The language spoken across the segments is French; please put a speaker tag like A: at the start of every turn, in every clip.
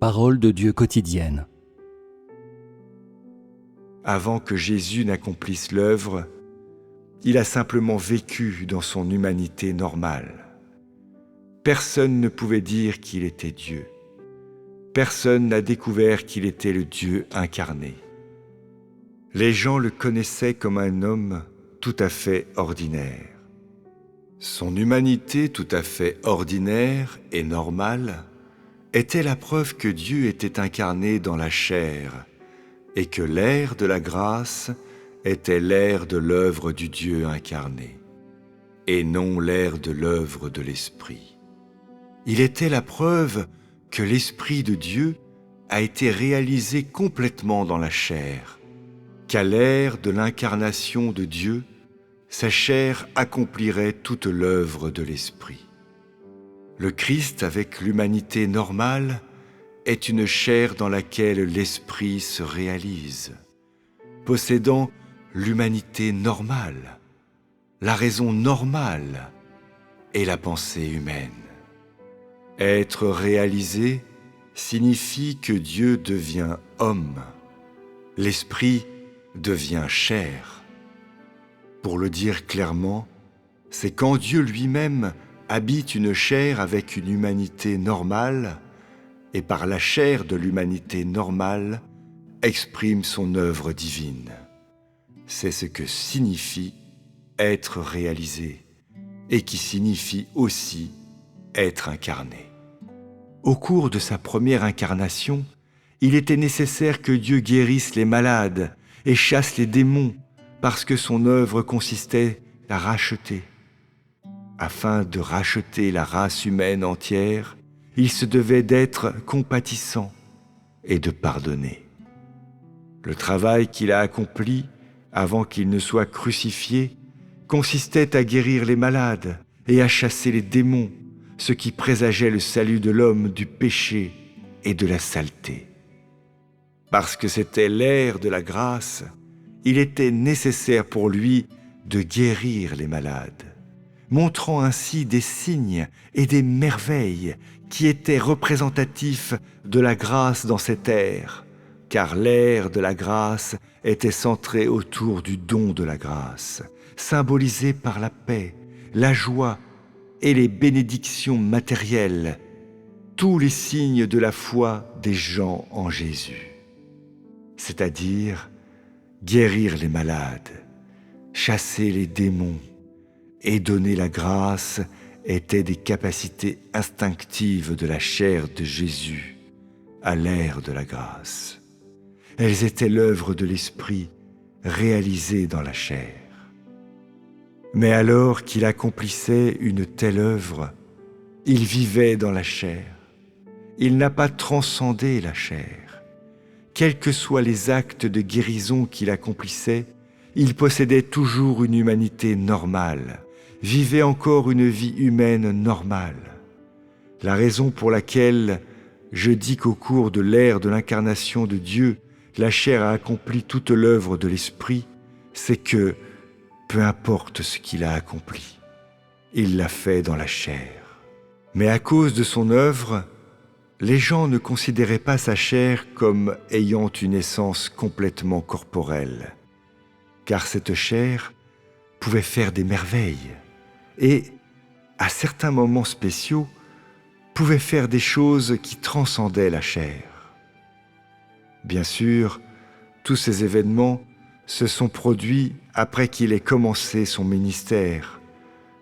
A: Parole de Dieu quotidienne.
B: Avant que Jésus n'accomplisse l'œuvre, il a simplement vécu dans son humanité normale. Personne ne pouvait dire qu'il était Dieu. Personne n'a découvert qu'il était le Dieu incarné. Les gens le connaissaient comme un homme tout à fait ordinaire. Son humanité tout à fait ordinaire et normale était la preuve que Dieu était incarné dans la chair et que l'ère de la grâce était l'ère de l'œuvre du Dieu incarné et non l'ère de l'œuvre de l'Esprit. Il était la preuve que l'Esprit de Dieu a été réalisé complètement dans la chair, qu'à l'ère de l'incarnation de Dieu, sa chair accomplirait toute l'œuvre de l'Esprit. Le Christ, avec l'humanité normale, est une chair dans laquelle l'Esprit se réalise, possédant l'humanité normale, la raison normale et la pensée humaine. Être réalisé signifie que Dieu devient homme, l'Esprit devient chair. Pour le dire clairement, c'est quand Dieu lui-même habite une chair avec une humanité normale et par la chair de l'humanité normale exprime son œuvre divine. C'est ce que signifie être réalisé et qui signifie aussi être incarné. Au cours de sa première incarnation, il était nécessaire que Dieu guérisse les malades et chasse les démons parce que son œuvre consistait à racheter. Afin de racheter la race humaine entière, il se devait d'être compatissant et de pardonner. Le travail qu'il a accompli avant qu'il ne soit crucifié consistait à guérir les malades et à chasser les démons, ce qui présageait le salut de l'homme du péché et de la saleté. Parce que c'était l'ère de la grâce, il était nécessaire pour lui de guérir les malades, montrant ainsi des signes et des merveilles qui étaient représentatifs de la grâce dans cette ère, car l'ère de la grâce était centrée autour du don de la grâce, symbolisé par la paix, la joie et les bénédictions matérielles, tous les signes de la foi des gens en Jésus, c'est-à-dire guérir les malades, chasser les démons et donner la grâce étaient des capacités instinctives de la chair de Jésus à l'ère de la grâce. Elles étaient l'œuvre de l'Esprit réalisée dans la chair. Mais alors qu'il accomplissait une telle œuvre, il vivait dans la chair. Il n'a pas transcendé la chair. Quels que soient les actes de guérison qu'il accomplissait, il possédait toujours une humanité normale, vivait encore une vie humaine normale. La raison pour laquelle je dis qu'au cours de l'ère de l'incarnation de Dieu, la chair a accompli toute l'œuvre de l'Esprit, c'est que, peu importe ce qu'il a accompli, il l'a fait dans la chair. Mais à cause de son œuvre, les gens ne considéraient pas sa chair comme ayant une essence complètement corporelle, car cette chair pouvait faire des merveilles et, à certains moments spéciaux, pouvait faire des choses qui transcendaient la chair. Bien sûr, tous ces événements se sont produits après qu'il ait commencé son ministère,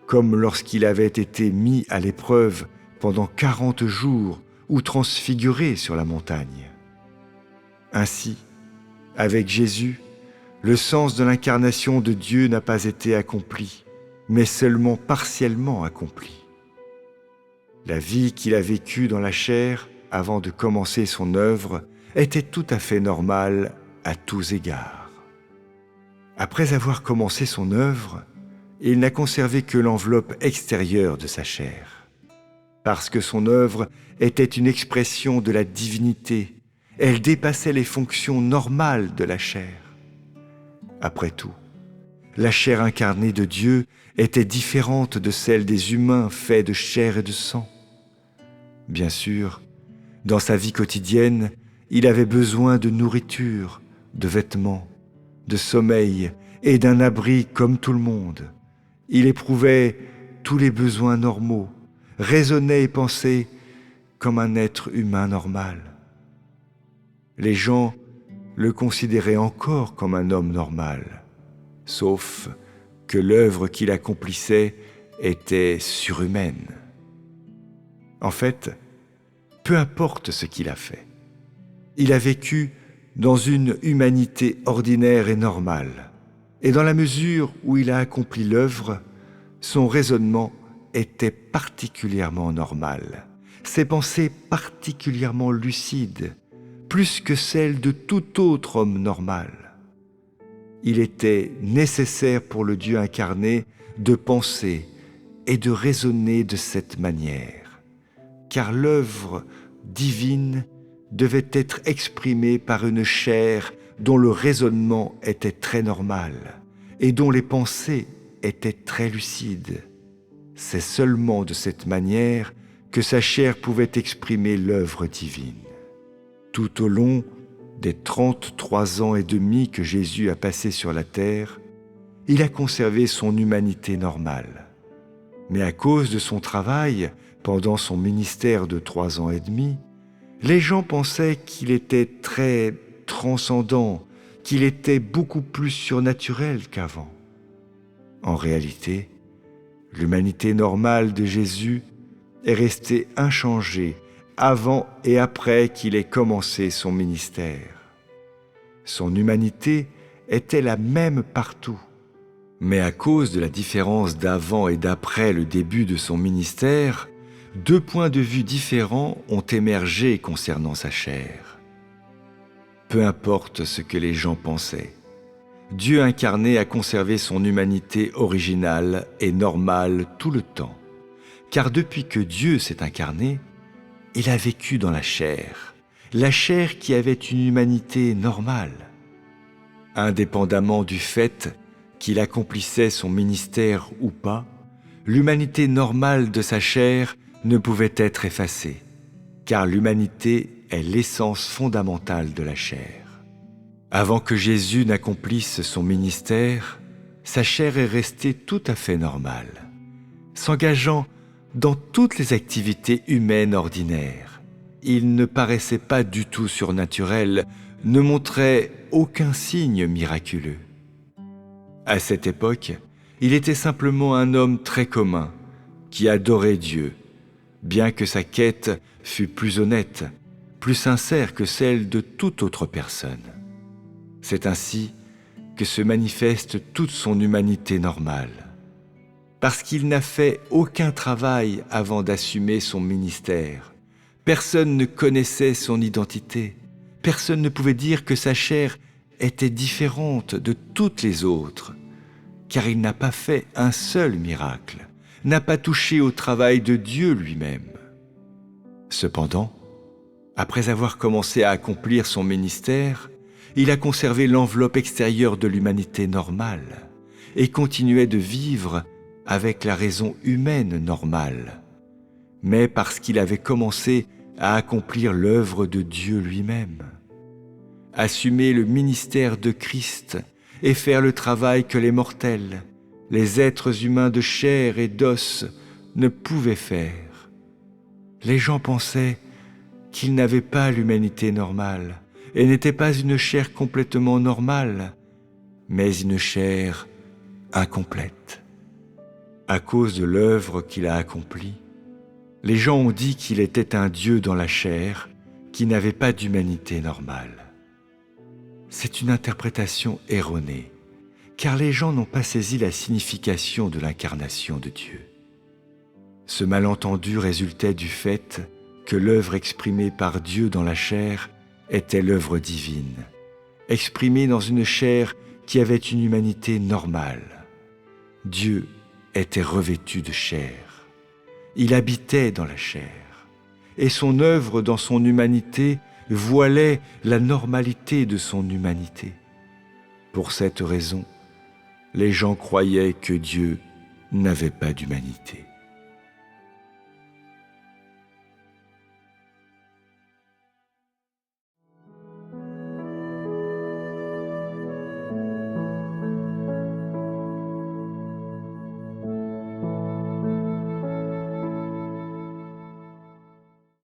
B: comme lorsqu'il avait été mis à l'épreuve pendant 40 jours ou transfiguré sur la montagne. Ainsi, avec Jésus, le sens de l'incarnation de Dieu n'a pas été accompli, mais seulement partiellement accompli. La vie qu'il a vécue dans la chair avant de commencer son œuvre était tout à fait normale à tous égards. Après avoir commencé son œuvre, il n'a conservé que l'enveloppe extérieure de sa chair. Parce que son œuvre était une expression de la divinité, elle dépassait les fonctions normales de la chair. Après tout, la chair incarnée de Dieu était différente de celle des humains faits de chair et de sang. Bien sûr, Dans sa vie quotidienne, il avait besoin de nourriture, de vêtements, de sommeil et d'un abri comme tout le monde. Il éprouvait tous les besoins normaux, raisonnait et pensait comme un être humain normal. Les gens le considéraient encore comme un homme normal, sauf que l'œuvre qu'il accomplissait était surhumaine. En fait, peu importe ce qu'il a fait, il a vécu dans une humanité ordinaire et normale, et dans la mesure où il a accompli l'œuvre, son raisonnement était particulièrement normal, ses pensées particulièrement lucides, plus que celles de tout autre homme normal. Il était nécessaire pour le Dieu incarné de penser et de raisonner de cette manière, car l'œuvre divine devait être exprimée par une chair dont le raisonnement était très normal et dont les pensées étaient très lucides. C'est seulement de cette manière que sa chair pouvait exprimer l'œuvre divine. Tout au long des 33 ans et demi que Jésus a passé sur la terre, il a conservé son humanité normale. Mais à cause de son travail, pendant son ministère de 3 ans et demi, les gens pensaient qu'il était très transcendant, qu'il était beaucoup plus surnaturel qu'avant. En réalité, l'humanité normale de Jésus est restée inchangée avant et après qu'il ait commencé son ministère. Son humanité était la même partout, mais à cause de la différence d'avant et d'après le début de son ministère, 2 points de vue différents ont émergé concernant sa chair. Peu importe ce que les gens pensaient, Dieu incarné a conservé son humanité originale et normale tout le temps, car depuis que Dieu s'est incarné, il a vécu dans la chair qui avait une humanité normale. Indépendamment du fait qu'il accomplissait son ministère ou pas, l'humanité normale de sa chair ne pouvait être effacée, car l'humanité est l'essence fondamentale de la chair. Avant que Jésus n'accomplisse son ministère, sa chair est restée tout à fait normale, s'engageant dans toutes les activités humaines ordinaires. Il ne paraissait pas du tout surnaturel, ne montrait aucun signe miraculeux. À cette époque, il était simplement un homme très commun, qui adorait Dieu, bien que sa quête fût plus honnête, plus sincère que celle de toute autre personne. C'est ainsi que se manifeste toute son humanité normale. Parce qu'il n'a fait aucun travail avant d'assumer son ministère. Personne ne connaissait son identité. Personne ne pouvait dire que sa chair était différente de toutes les autres, car il n'a pas fait un seul miracle, n'a pas touché au travail de Dieu lui-même. Cependant, après avoir commencé à accomplir son ministère, il a conservé l'enveloppe extérieure de l'humanité normale et continuait de vivre avec la raison humaine normale, mais parce qu'il avait commencé à accomplir l'œuvre de Dieu lui-même, assumer le ministère de Christ et faire le travail que les mortels, les êtres humains de chair et d'os ne pouvaient faire. Les gens pensaient qu'il n'avait pas l'humanité normale et n'était pas une chair complètement normale, mais une chair incomplète. À cause de l'œuvre qu'il a accomplie, les gens ont dit qu'il était un Dieu dans la chair qui n'avait pas d'humanité normale. C'est une interprétation erronée, car les gens n'ont pas saisi la signification de l'incarnation de Dieu. Ce malentendu résultait du fait que l'œuvre exprimée par Dieu dans la chair était l'œuvre divine, exprimée dans une chair qui avait une humanité normale. Dieu était revêtu de chair. Il habitait dans la chair, et son œuvre dans son humanité voilait la normalité de son humanité. Pour cette raison, les gens croyaient que Dieu n'avait pas d'humanité.